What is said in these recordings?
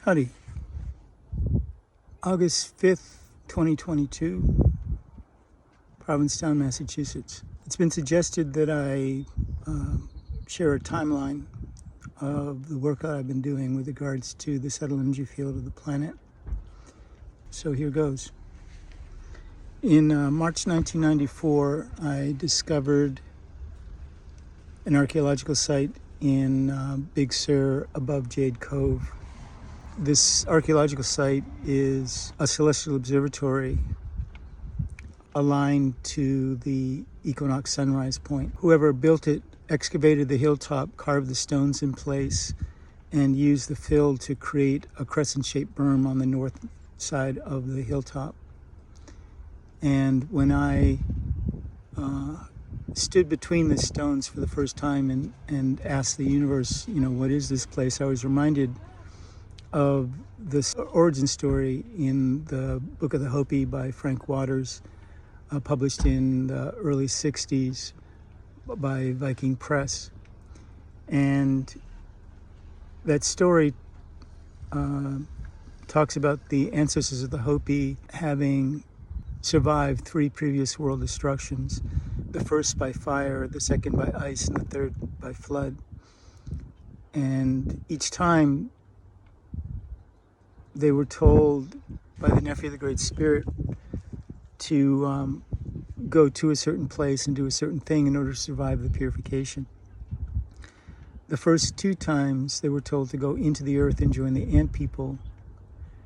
Howdy. August 5th, 2022, Provincetown, Massachusetts. It's been suggested that I share a timeline of the work that I've been doing with regards to the subtle energy field of the planet. So here goes. In March 1994, I discovered an archaeological site in Big Sur above Jade Cove. This archaeological site is a celestial observatory aligned to the equinox sunrise point. Whoever built it excavated the hilltop, carved the stones in place, and used the fill to create a crescent-shaped berm on the north side of the hilltop. And when I stood between the stones for the first time and asked the universe, what is this place? I was reminded of this origin story in the Book of the Hopi by Frank Waters, published in the early 60s by Viking Press. And that story talks about the ancestors of the Hopi having survived 3 previous world destructions, the first by fire, the second by ice, and the third by flood. And each time they were told by the nephew of the Great Spirit to go to a certain place and do a certain thing in order to survive the purification. The first 2 times they were told to go into the earth and join the ant people.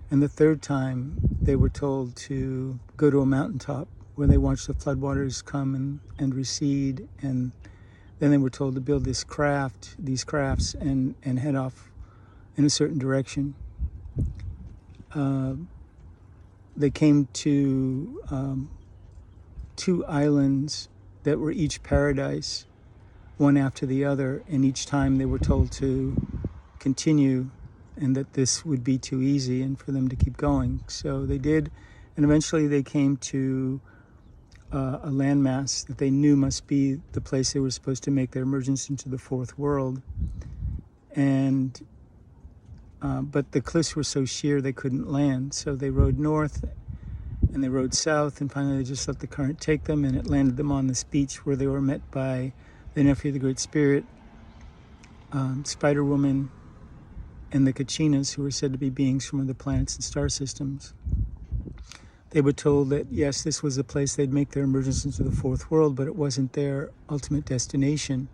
And the third time they were told to go to a mountaintop where they watched the floodwaters come and recede. And then they were told to build these crafts and head off in a certain direction. They came to 2 islands that were each paradise, one after the other, and each time they were told to continue and that this would be too easy and for them to keep going. So they did, and eventually they came to a landmass that they knew must be the place they were supposed to make their emergence into the 4th world. And but the cliffs were so sheer they couldn't land, so they rode north and they rode south, and finally they just let the current take them, and it landed them on this beach where they were met by the nephew of the Great Spirit, Spider Woman, and the Kachinas, who were said to be beings from other planets and star systems. They were told that yes, this was a place they'd make their emergence into the 4th world, but it wasn't their ultimate destination.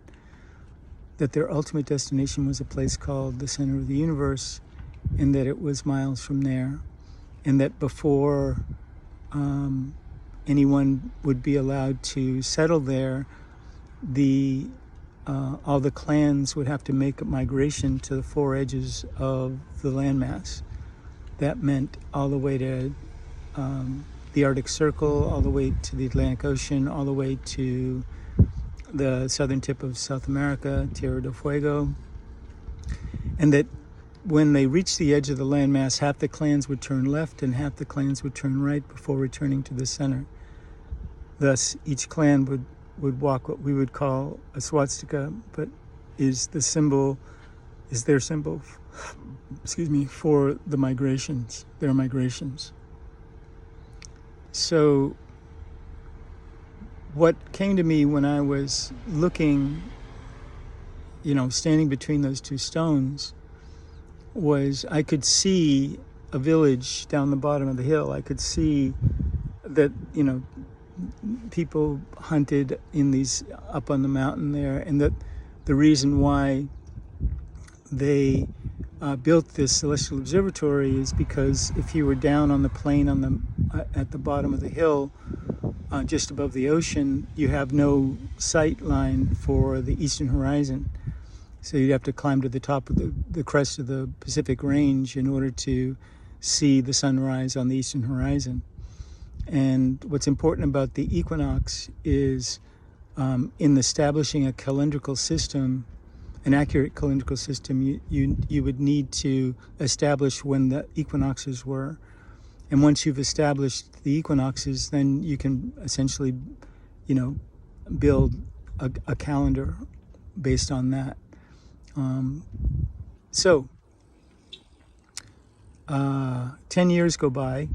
That their ultimate destination was a place called the center of the universe, and that it was miles from there, and that before anyone would be allowed to settle there, all the clans would have to make a migration to the 4 edges of the landmass. That meant all the way to the Arctic Circle, all the way to the Atlantic Ocean, all the way to the southern tip of South America, Tierra del Fuego, and that when they reached the edge of the landmass, half the clans would turn left and half the clans would turn right before returning to the center. Thus, each clan would walk what we would call a swastika, but is their symbol, for the migrations, their migrations. So what came to me when I was looking, standing between those 2 stones, was I could see a village down the bottom of the hill. I could see that, people hunted in these up on the mountain there, and that the reason why they built this celestial observatory is because if you were down on the plain at the bottom of the hill, just above the ocean, you have no sight line for the eastern horizon. So you'd have to climb to the top of the crest of the Pacific Range in order to see the sunrise on the eastern horizon. And what's important about the equinox is in establishing a calendrical system, an accurate calendrical system, you would need to establish when the equinoxes were. And once you've established the equinoxes, then you can essentially, build a calendar based on that. So 10 years go by,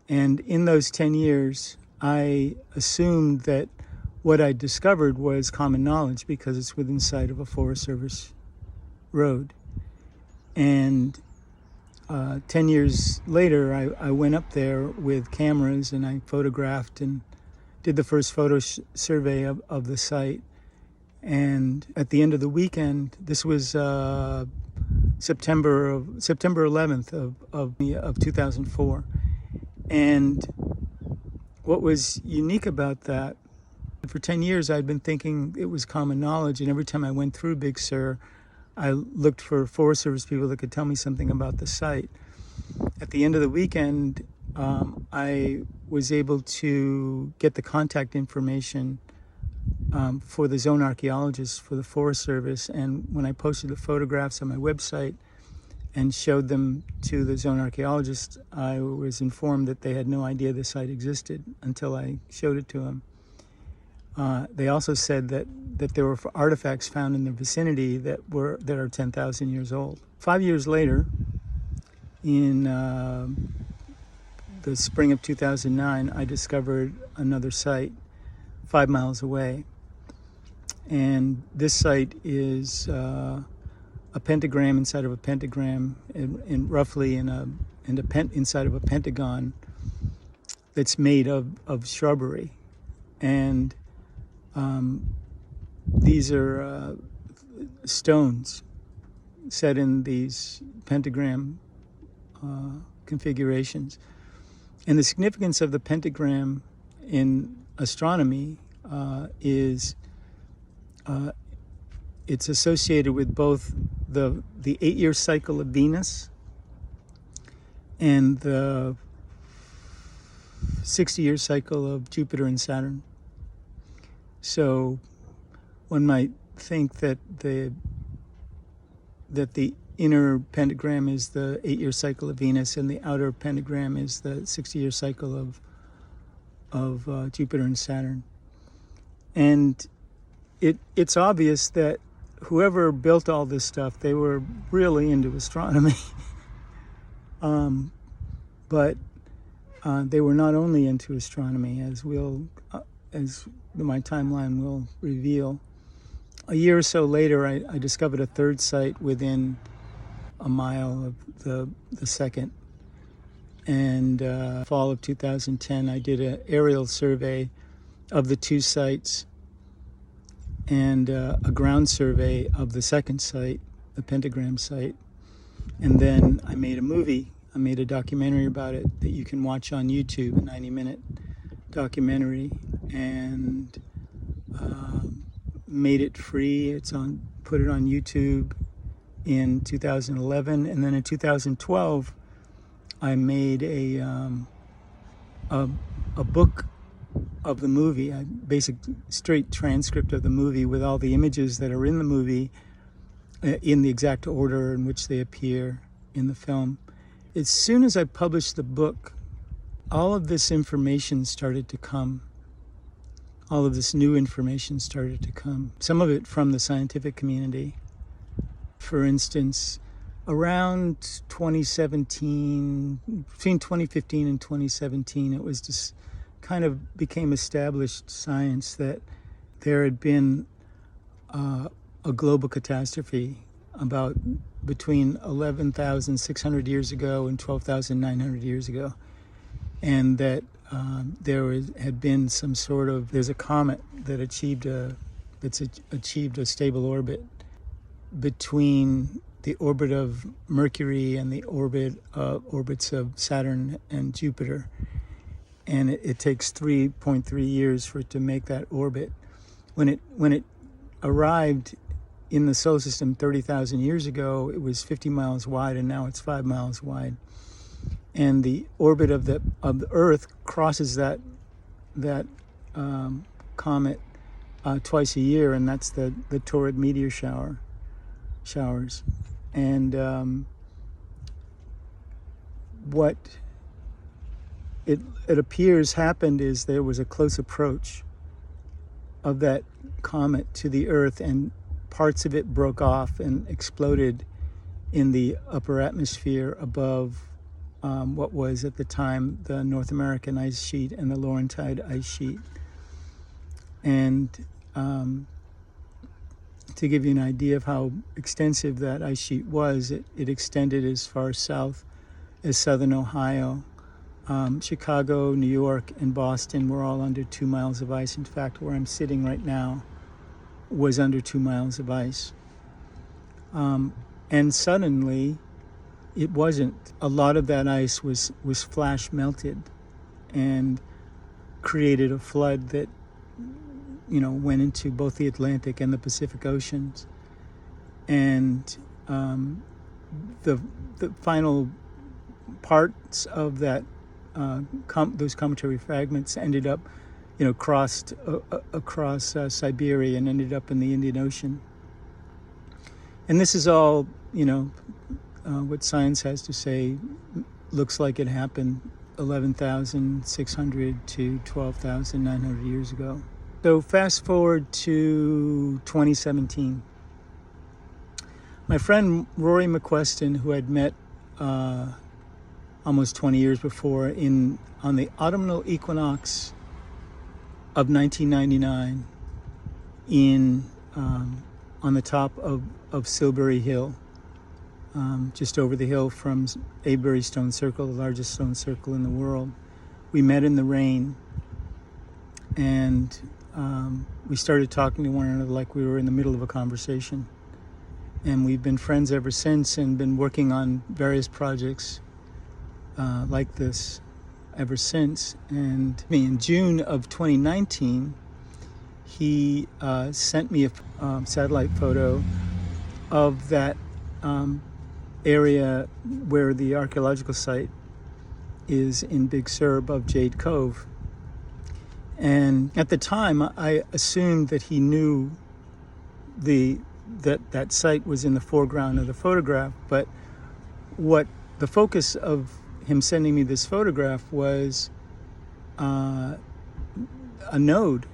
and in those 10 years, I assumed that what I discovered was common knowledge because it's within sight of a Forest Service road. And 10 years later, I went up there with cameras and I photographed and did the first photo survey of the site. And at the end of the weekend, this was September 11th of 2004. And what was unique about that, for 10 years I'd been thinking it was common knowledge, and every time I went through Big Sur, I looked for Forest Service people that could tell me something about the site. At the end of the weekend, I was able to get the contact information for the zone archaeologists for the Forest Service, and when I posted the photographs on my website and showed them to the zone archaeologists, I was informed that they had no idea the site existed until I showed it to them. They also said that there were artifacts found in the vicinity that are 10,000 years old. 5 years later, in the spring of 2009, I discovered another site 5 miles away. And this site is a pentagram inside of a pentagram, and roughly inside of a pentagon that's made of shrubbery. And these are stones set in these pentagram configurations. And the significance of the pentagram in astronomy is it's associated with both the 8-year cycle of Venus and the 60-year cycle of Jupiter and Saturn. So one might think that the inner pentagram is the 8-year cycle of Venus, and the outer pentagram is the 60-year cycle of Jupiter and Saturn. And it's obvious that whoever built all this stuff, they were really into astronomy. But they were not only into astronomy, as my timeline will reveal. A year or so later, I discovered a third site within a mile of the second. And fall of 2010, I did an aerial survey of the two sites and a ground survey of the second site, the pentagram site. And then I made a movie. I made a documentary about it that you can watch on YouTube, a 90-minute documentary, and made it free. Put it on YouTube in 2011, and then in 2012, I made a book of the movie, a basic straight transcript of the movie with all the images that are in the movie in the exact order in which they appear in the film. As soon as I published the book, all of this information started to come. All of this new information started to come. Some of it from the scientific community. For instance, around 2017, between 2015 and 2017, it was just kind of became established science that there had been a global catastrophe about between 11,600 years ago and 12,900 years ago, and that had been some sort of, there's a comet that achieved a stable orbit between the orbit of Mercury and the orbits of Saturn and Jupiter. And it takes 3.3 years for it to make that orbit. When it arrived in the solar system 30,000 years ago, it was 50 miles wide, and now it's 5 miles wide. And the orbit of the Earth crosses that comet twice a year, and that's the Taurid meteor showers. And what it appears happened is there was a close approach of that comet to the Earth, and parts of it broke off and exploded in the upper atmosphere above what was at the time the North American ice sheet and the Laurentide ice sheet. And to give you an idea of how extensive that ice sheet was, it extended as far south as southern Ohio. Chicago, New York, and Boston were all under 2 miles of ice. In fact, where I'm sitting right now was under 2 miles of ice. And suddenly, it wasn't. A lot of that ice was flash melted and created a flood that, went into both the Atlantic and the Pacific Oceans. And the final parts of that, those cometary fragments ended up, crossed across Siberia and ended up in the Indian Ocean. And this is all, what science has to say looks like it happened 11,600 to 12,900 years ago. So fast forward to 2017. My friend Rory McQuestion, who I'd met almost 20 years before on the autumnal equinox of 1999 on the top of Silbury Hill, just over the hill from Avebury Stone Circle, the largest stone circle in the world. We met in the rain, and we started talking to one another like we were in the middle of a conversation. And we've been friends ever since and been working on various projects like this ever since. And in June of 2019, he sent me a satellite photo of that area where the archeological site is in Big Sur above Jade Cove. And at the time, I assumed that he knew that site was in the foreground of the photograph. But what the focus of him sending me this photograph was a node,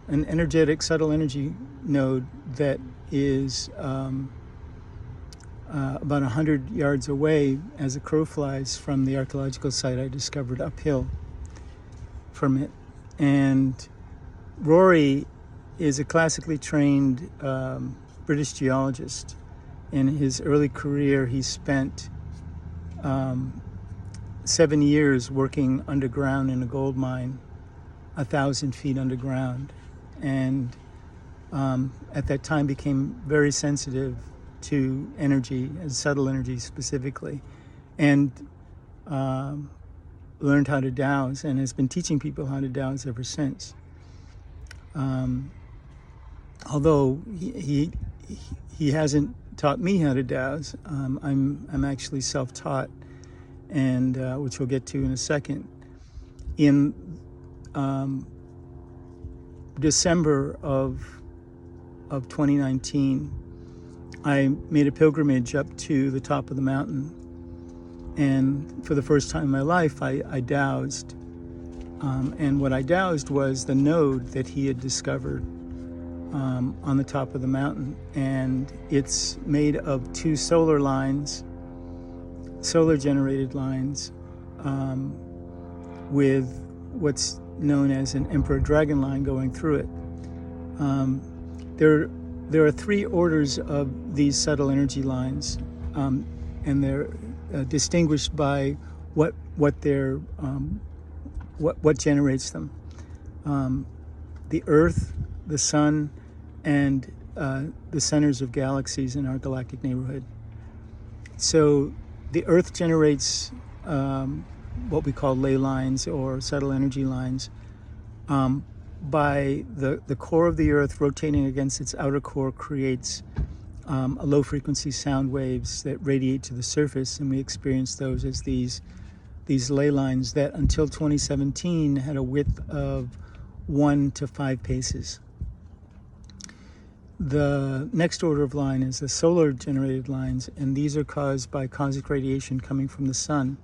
an energetic, subtle energy node that is about 100 yards away as a crow flies from the archaeological site I discovered uphill from it. And Rory is a classically trained British geologist. In his early career, he spent 7 years working underground in a gold mine, 1,000 feet underground. And at that time became very sensitive to energy, and subtle energy specifically, and learned how to dowse and has been teaching people how to dowse ever since. Although he hasn't taught me how to dowse, I'm actually self-taught, and which we'll get to in a second. In December of 2019, I made a pilgrimage up to the top of the mountain, and for the first time in my life, I dowsed. And what I dowsed was the node that he had discovered on the top of the mountain. And it's made of 2 solar lines, solar-generated lines, with what's known as an emperor dragon line going through it. There are 3 orders of these subtle energy lines, and they're distinguished by what generates them: the Earth, the Sun, and the centers of galaxies in our galactic neighborhood. So the Earth generates what we call ley lines or subtle energy lines. By the core of the Earth rotating against its outer core creates low frequency sound waves that radiate to the surface, and we experience those as these ley lines that until 2017 had a width of 1 to 5 paces. The next order of line is the solar generated lines, and these are caused by cosmic radiation coming from the sun.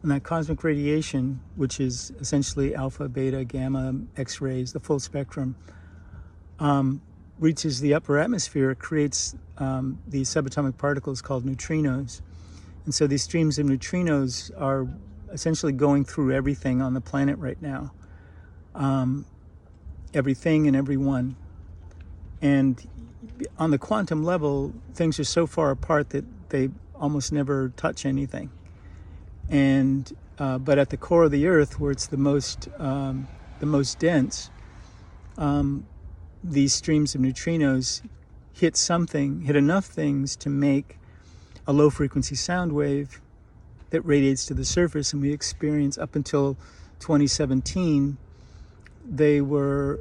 And that cosmic radiation, which is essentially alpha, beta, gamma, X-rays, the full spectrum, reaches the upper atmosphere, it creates these subatomic particles called neutrinos. And so these streams of neutrinos are essentially going through everything on the planet right now. Everything and everyone. And on the quantum level, things are so far apart that they almost never touch anything. And but at the core of the Earth, where it's the most dense, these streams of neutrinos hit enough things to make a low frequency sound wave that radiates to the surface. And we experience, up until 2017, they were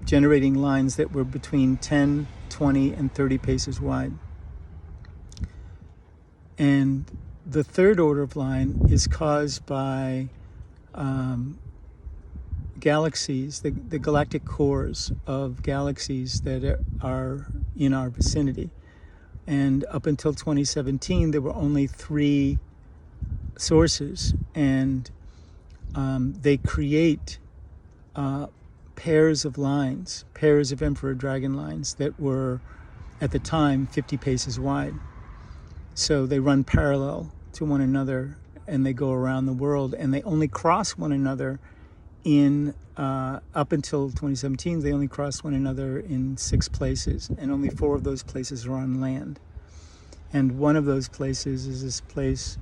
generating lines that were between 10, 20, and 30 paces wide. And the third order of line is caused by galaxies, the galactic cores of galaxies that are in our vicinity. And up until 2017, there were only 3 sources, and they create pairs of lines, pairs of Emperor Dragon lines that were, at the time, 50 paces wide. So they run parallel to one another, and they go around the world, and they only cross one another in, up until 2017, they only crossed one another in 6 places, and only 4 of those places are on land. And one of those places is this place,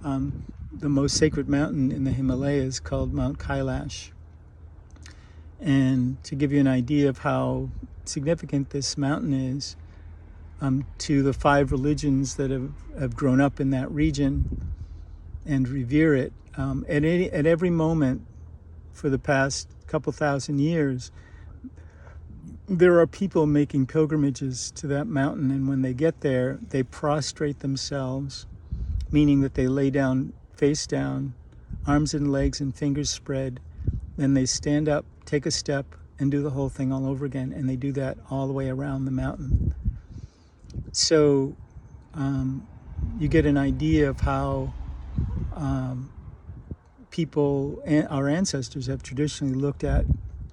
the most sacred mountain in the Himalayas, called Mount Kailash. And to give you an idea of how significant this mountain is, to the 5 religions that have grown up in that region and revere it, at every moment for the past couple thousand years, there are people making pilgrimages to that mountain, and when they get there, they prostrate themselves, meaning that they lay down face down, arms and legs and fingers spread, then they stand up, take a step, and do the whole thing all over again, and they do that all the way around the mountain. So you get an idea of how people, our ancestors, have traditionally looked at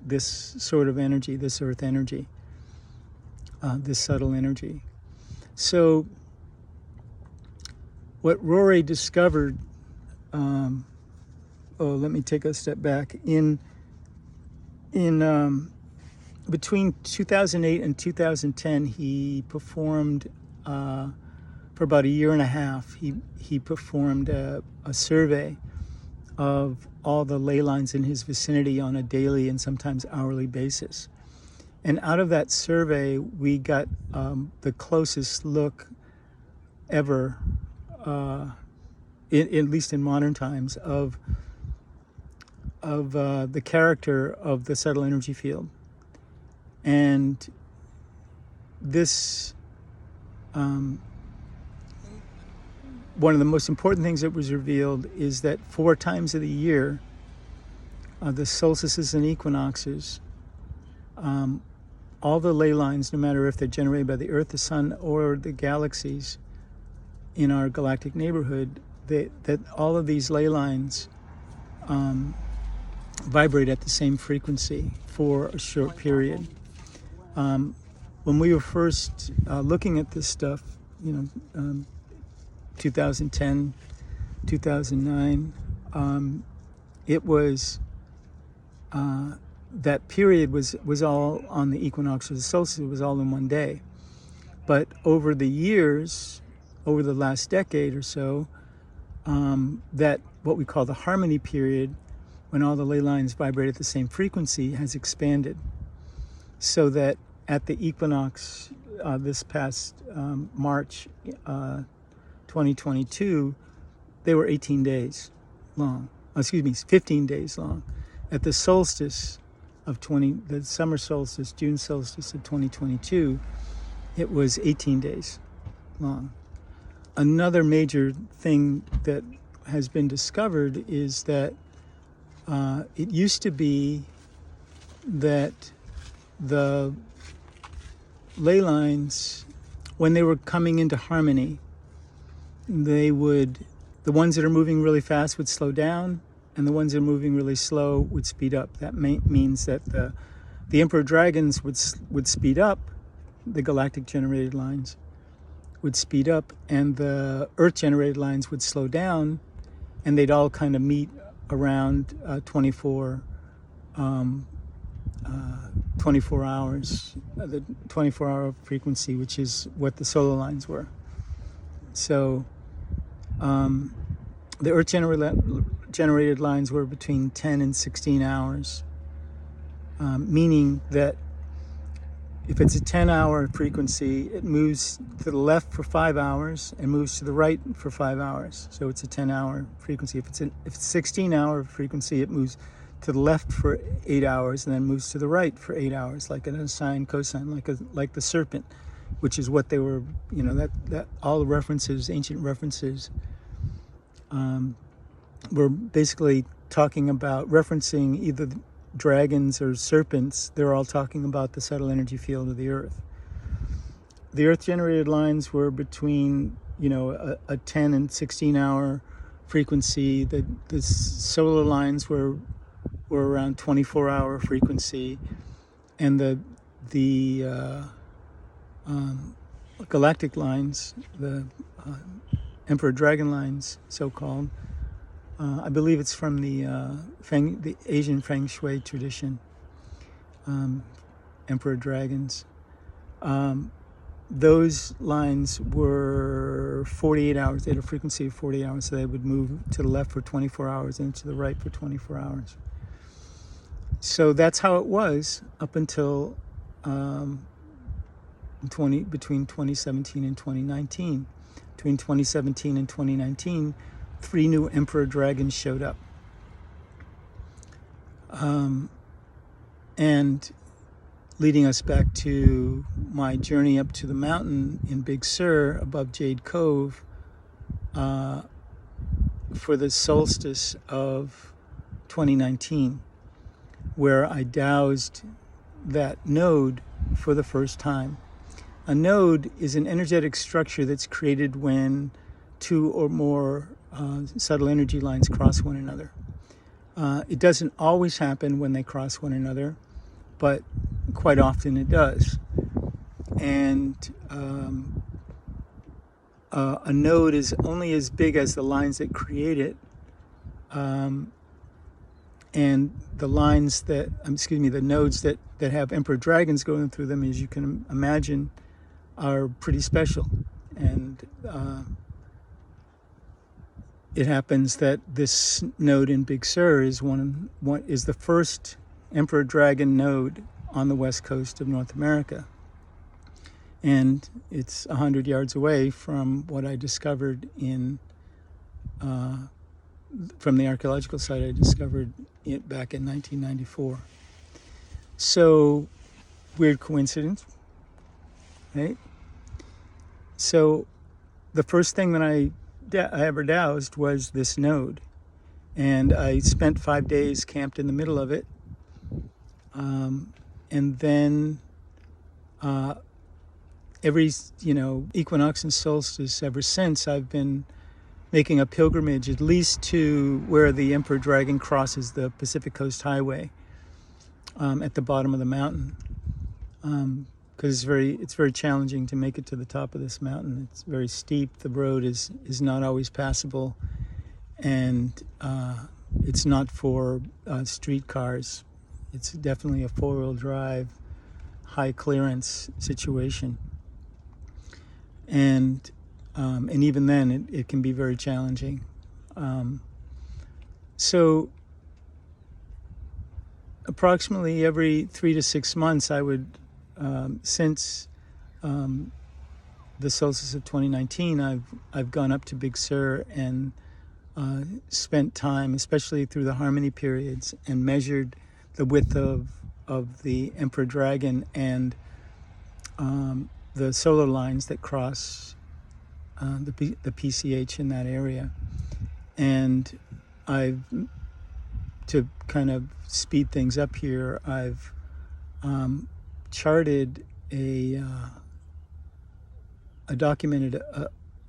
this sort of energy, this earth energy, this subtle energy. So what Rory discovered, let me take a step back. In between 2008 and 2010, he performed, for about a year and a half, he performed a survey of all the ley lines in his vicinity on a daily and sometimes hourly basis. And out of that survey, we got the closest look ever, at least in modern times, of the character of the subtle energy field. And this, one of the most important things that was revealed is that 4 times of the year, the solstices and equinoxes, all the ley lines, no matter if they're generated by the Earth, the Sun, or the galaxies in our galactic neighborhood, that all of these ley lines vibrate at the same frequency for a short period. When we were first looking at this stuff, 2010, 2009, it was, that period was all on the equinox or the solstice. It was all in one day. But over the years, over the last decade or so, that what we call the harmony period, when all the ley lines vibrate at the same frequency, has expanded. So that at the equinox this past March 2022, they were 18 days long. 15 days long. At the solstice of the summer solstice, June solstice of 2022, it was 18 days long. Another major thing that has been discovered is that it used to be that the ley lines, when they were coming into harmony, the ones that are moving really fast would slow down, and the ones that are moving really slow would speed up. That means that the the emperor dragons would speed up, the galactic generated lines would speed up, and the Earth generated lines would slow down, and they'd all kind of meet around 24 hours, the 24-hour frequency, which is what the solar lines were. So the Earth generated lines were between 10 and 16 hours, meaning that if it's a 10-hour frequency, it moves to the left for 5 hours and moves to the right for 5 hours. So it's a 10-hour frequency. If it's a 16-hour frequency, it moves to the left for 8 hours and then moves to the right for 8 hours, like an sine, cosine, like the serpent, which is what they were, that all the references, ancient references, were basically talking about, referencing either dragons or serpents. They're all talking about the subtle energy field of the Earth. The Earth generated lines were between, a 10 and 16 hour frequency. The solar lines were around 24-hour frequency, and the galactic lines, the emperor dragon lines, so-called, I believe it's from the Asian Feng Shui tradition, emperor dragons. Those lines were 48 hours. They had a frequency of 48 hours, so they would move to the left for 24 hours and to the right for 24 hours. So that's how it was up until between 2017 and 2019. Between 2017 and 2019, 3 new emperor dragons showed up. And leading us back to my journey up to the mountain in Big Sur above Jade Cove for the solstice of 2019, where I dowsed that node for the first time. A node is an energetic structure that's created when 2 or more subtle energy lines cross one another. It doesn't always happen when they cross one another, but quite often it does. And a node is only as big as the lines that create it. And the lines the nodes that have emperor dragons going through them, as you can imagine, are pretty special. And it happens that this node in Big Sur is is the first emperor dragon node on the west coast of North America. And it's 100 yards away from what I discovered from the archaeological site I discovered it back in 1994. So, weird coincidence, right? So, the first thing that I ever dowsed was this node. And I spent 5 days camped in the middle of it. And then every, equinox and solstice ever since, I've been making a pilgrimage at least to where the emperor dragon crosses the Pacific Coast Highway at the bottom of the mountain. Because it's very challenging to make it to the top of this mountain. It's very steep. The road is not always passable, and it's not for street cars. It's definitely a 4-wheel drive, high clearance situation. And even then, it can be very challenging. So approximately every 3 to 6 months, I would, since the solstice of 2019, I've gone up to Big Sur and spent time, especially through the harmony periods, and measured the width of the emperor dragon and the solar lines that cross the PCH in that area. And to kind of speed things up here, I've charted documented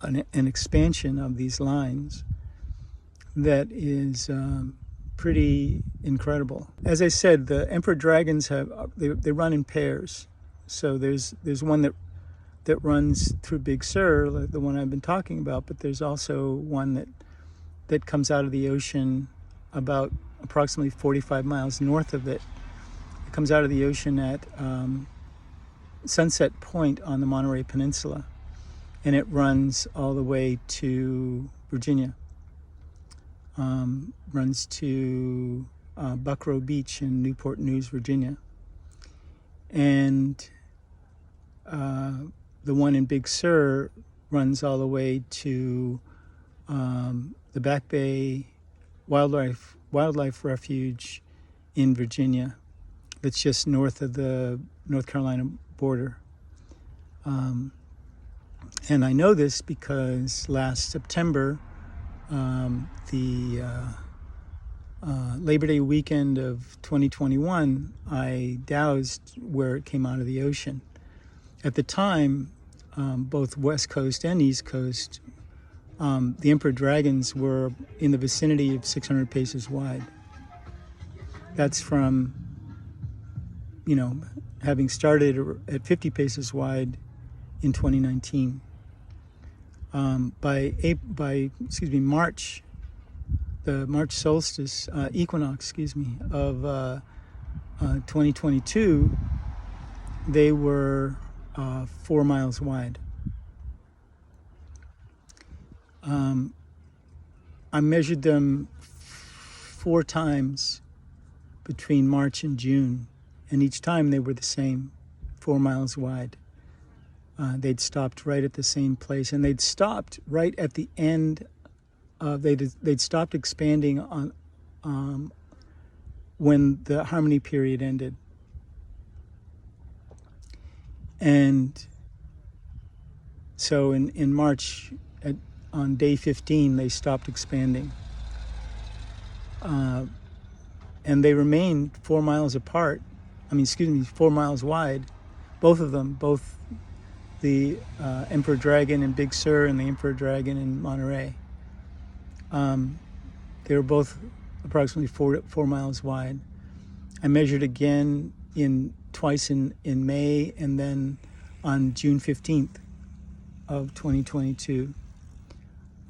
an expansion of these lines that is pretty incredible. As I said, the emperor dragons they run in pairs. So there's one that runs through Big Sur, like the one I've been talking about, but there's also one that comes out of the ocean about approximately 45 miles north of it. It comes out of the ocean at Sunset Point on the Monterey Peninsula, and it runs all the way to Virginia. Runs to Buckrow Beach in Newport News, Virginia. And the one in Big Sur runs all the way to the Back Bay Wildlife Refuge in Virginia. That's just north of the North Carolina border. And I know this because last September, the Labor Day weekend of 2021, I dowsed where it came out of the ocean. At the time, both West Coast and East Coast, the emperor dragons were in the vicinity of 600 paces wide. That's from, having started at 50 paces wide in 2019. By March, the March solstice, equinox, of 2022, they were 4 miles wide. I measured them 4 times between March and June, and each time they were the same, 4 miles wide. They'd stopped right at the same place, and they'd stopped right at the end of, they'd stopped expanding on when the harmony period ended. And so in March, on day 15, they stopped expanding. And they remained 4 miles apart, 4 miles wide, both of them, both the Emperor Dragon in Big Sur and the Emperor Dragon in Monterey. They were both approximately 4 miles wide. I measured again twice in May, and then on June 15th of 2022.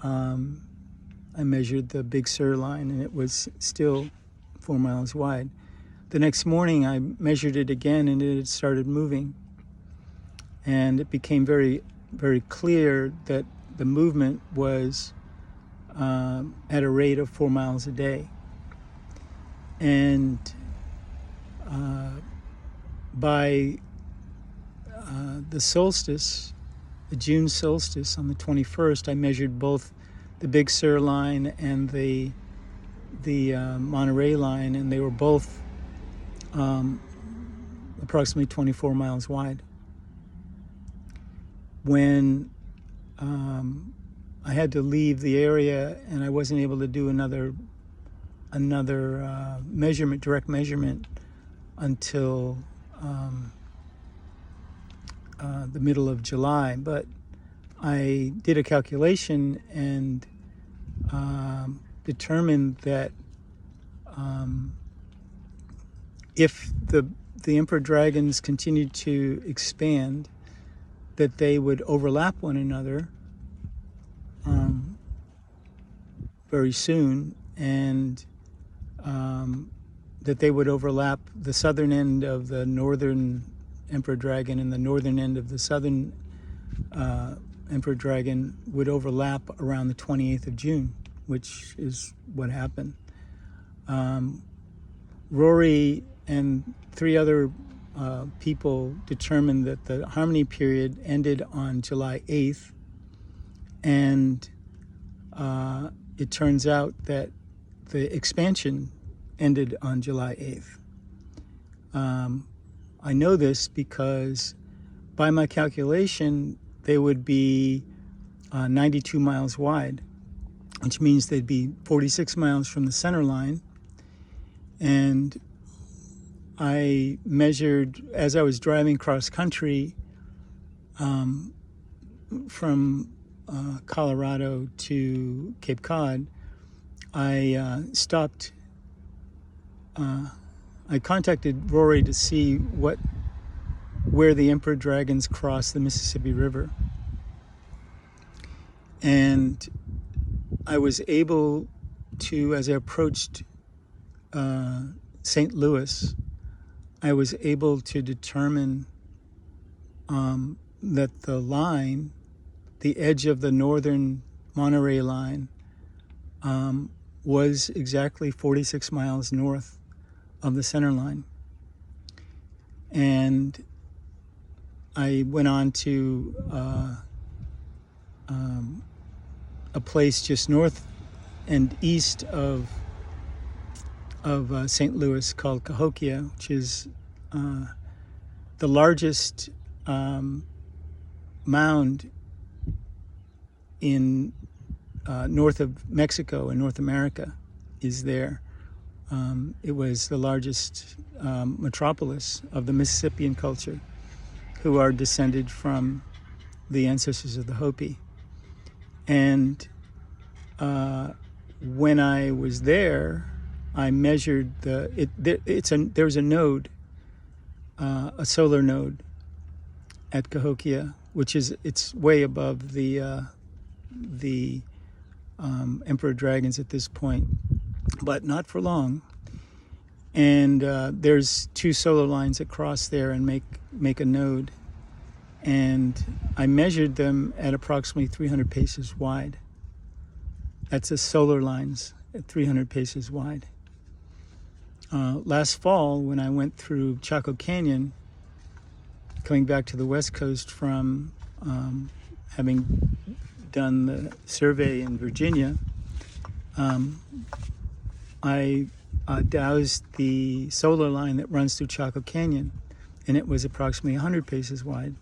I measured the Big Sur line, and it was still 4 miles wide. The next morning I measured it again, and it had started moving. And it became very, very clear that the movement was at a rate of 4 miles a day. And by the solstice, the June solstice on the 21st, I measured both the Big Sur line and the Monterey line, and they were both approximately 24 miles wide. When I had to leave the area and I wasn't able to do another direct measurement until the middle of July, but I did a calculation and determined that if the emperor dragons continued to expand, that they would overlap one another very soon, and that they would overlap the southern end of the northern emperor dragon and the northern end of the southern emperor dragon would overlap around the 28th of June, which is what happened. Rory and 3 other people determined that the harmony period ended on July 8th, and it turns out that the expansion ended on July 8th. I know this because by my calculation, they would be 92 miles wide, which means they'd be 46 miles from the center line. And I measured, as I was driving cross country from Colorado to Cape Cod, I stopped I contacted Rory to see where the emperor dragons cross the Mississippi River. And I was able to, as I approached St. Louis, I was able to determine that the line, the edge of the northern Monterey line, was exactly 46 miles north of the center line. And I went on to a place just north and east of St. Louis called Cahokia, which is the largest mound in north of Mexico in North America is there. It was the largest metropolis of the Mississippian culture, who are descended from the ancestors of the Hopi. And when I was there, I measured there's a node, a solar node at Cahokia, which it's way above the emperor dragons at this point, but not for long. And there's two solar lines that cross there and make a node. And I measured them at approximately 300 paces wide. That's the solar lines at 300 paces wide. Last fall, when I went through Chaco Canyon, coming back to the West Coast from having done the survey in Virginia, I dowsed the solar line that runs through Chaco Canyon, and it was approximately 100 paces wide.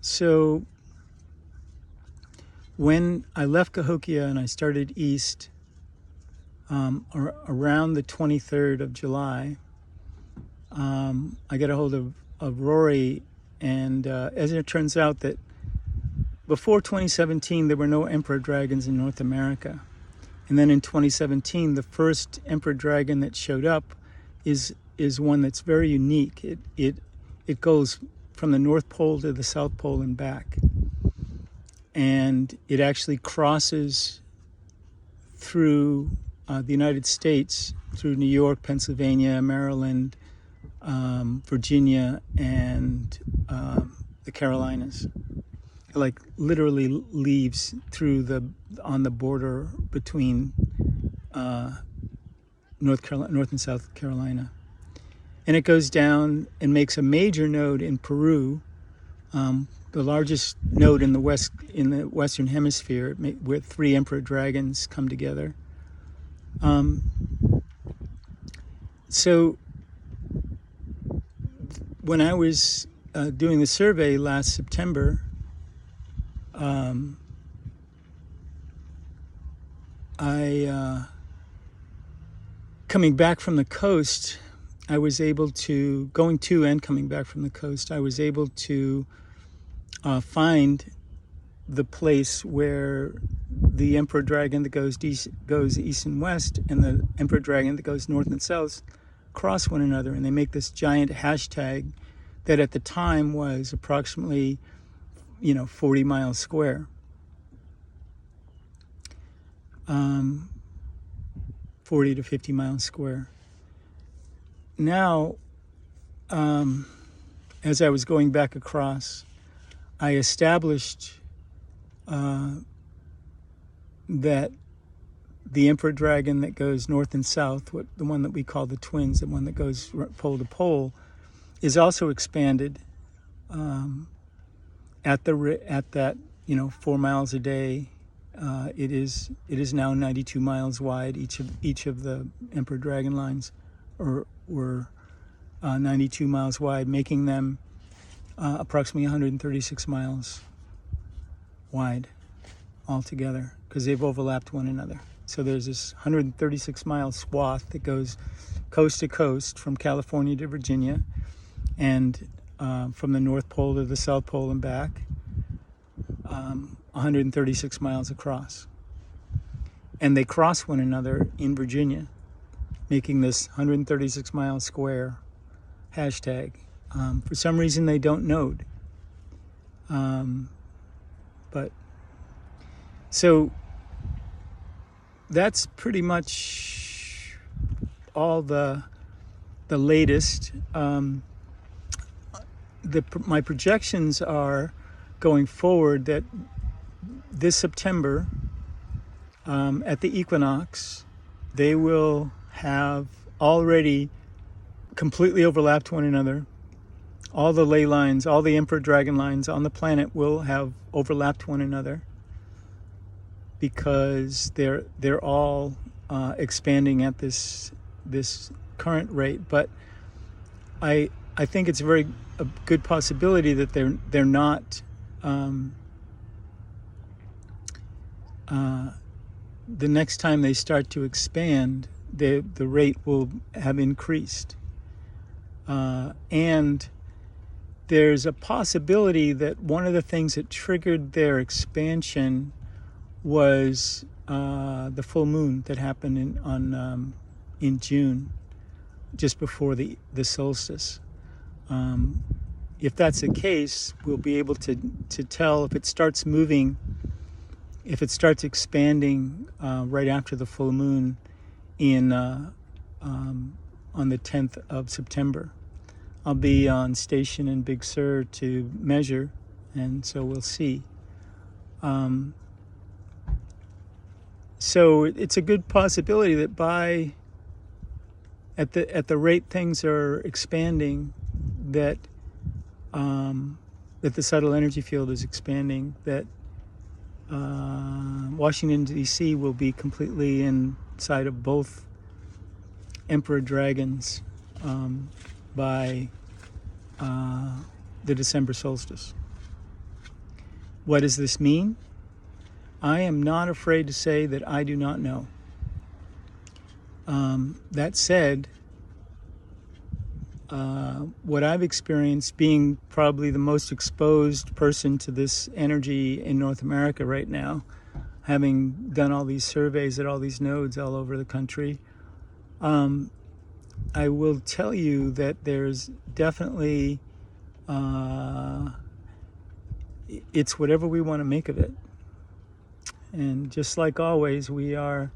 So when I left Cahokia and I started east, around the 23rd of July, I got a hold of Rory, and as it turns out that before 2017 there were no emperor dragons in North America. And then in 2017, the first emperor dragon that showed up is one that's very unique. It goes from the North Pole to the South Pole and back. And it actually crosses through the United States, through New York, Pennsylvania, Maryland, Virginia, and the Carolinas. Like literally leaves through on the border between North and South Carolina, and it goes down and makes a major node in Peru, the largest node in the Western Hemisphere, where three emperor dragons come together. So when I was doing the survey last September, coming back from the coast, I was able to, going to and coming back from the coast, I was able to find the place where the emperor dragon that goes east and west and the emperor dragon that goes north and south cross one another, and they make this giant hashtag that at the time was approximately 40 miles square. 40 to 50 miles square. Now, as I was going back across, I established that the emperor dragon that goes north and south, the one that we call the twins, the one that goes pole to pole, is also expanded at that 4 miles a day. It is now 92 miles wide. Each of the emperor dragon lines were 92 miles wide, making them approximately 136 miles wide altogether, because they've overlapped one another. So there's this 136 mile swath that goes coast to coast from California to Virginia, and from the North Pole to the South Pole and back, 136 miles across. And they cross one another in Virginia, making this 136-mile square hashtag. For some reason, they don't node. But so that's pretty much all the latest. My projections are going forward that this September, at the equinox, they will have already completely overlapped one another. All the ley lines, all the emperor dragon lines on the planet will have overlapped one another, because they're all expanding at this current rate. But I think it's a good possibility that they're not the next time they start to expand, the rate will have increased, and there's a possibility that one of the things that triggered their expansion was the full moon that happened in June, just before the solstice. If that's the case, we'll be able to tell if it starts moving, if it starts expanding right after the full moon on the 10th of September. I'll be on station in Big Sur to measure, and so we'll see. So it's a good possibility that at the rate things are expanding, that the subtle energy field is expanding, that Washington, D.C. will be completely inside of both emperor dragons by the December solstice. What does this mean? I am not afraid to say that I do not know. That said, what I've experienced, being probably the most exposed person to this energy in North America right now, having done all these surveys at all these nodes all over the country, I will tell you that there's definitely, it's whatever we want to make of it. And just like always, we are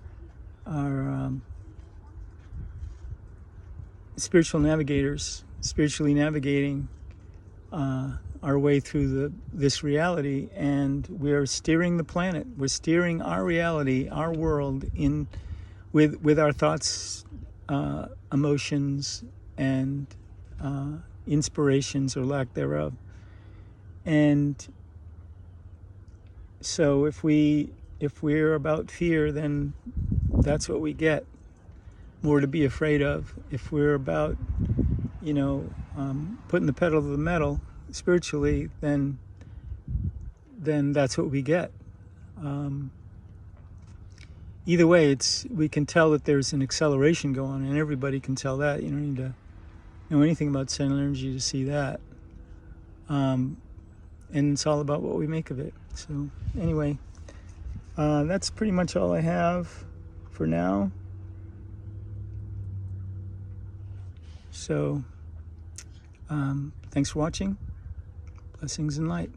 spiritual navigators, spiritually navigating our way through this reality, and we're steering the planet. We're steering our reality, our world, in with our thoughts, emotions, and inspirations or lack thereof. And so if we're about fear, then that's what we get. More to be afraid of. If we're about, putting the pedal to the metal spiritually, then that's what we get. Either way, we can tell that there's an acceleration going on, and everybody can tell that. You don't need to know anything about cellular energy to see that. And it's all about what we make of it. So anyway, that's pretty much all I have for now. So thanks for watching. Blessings and light.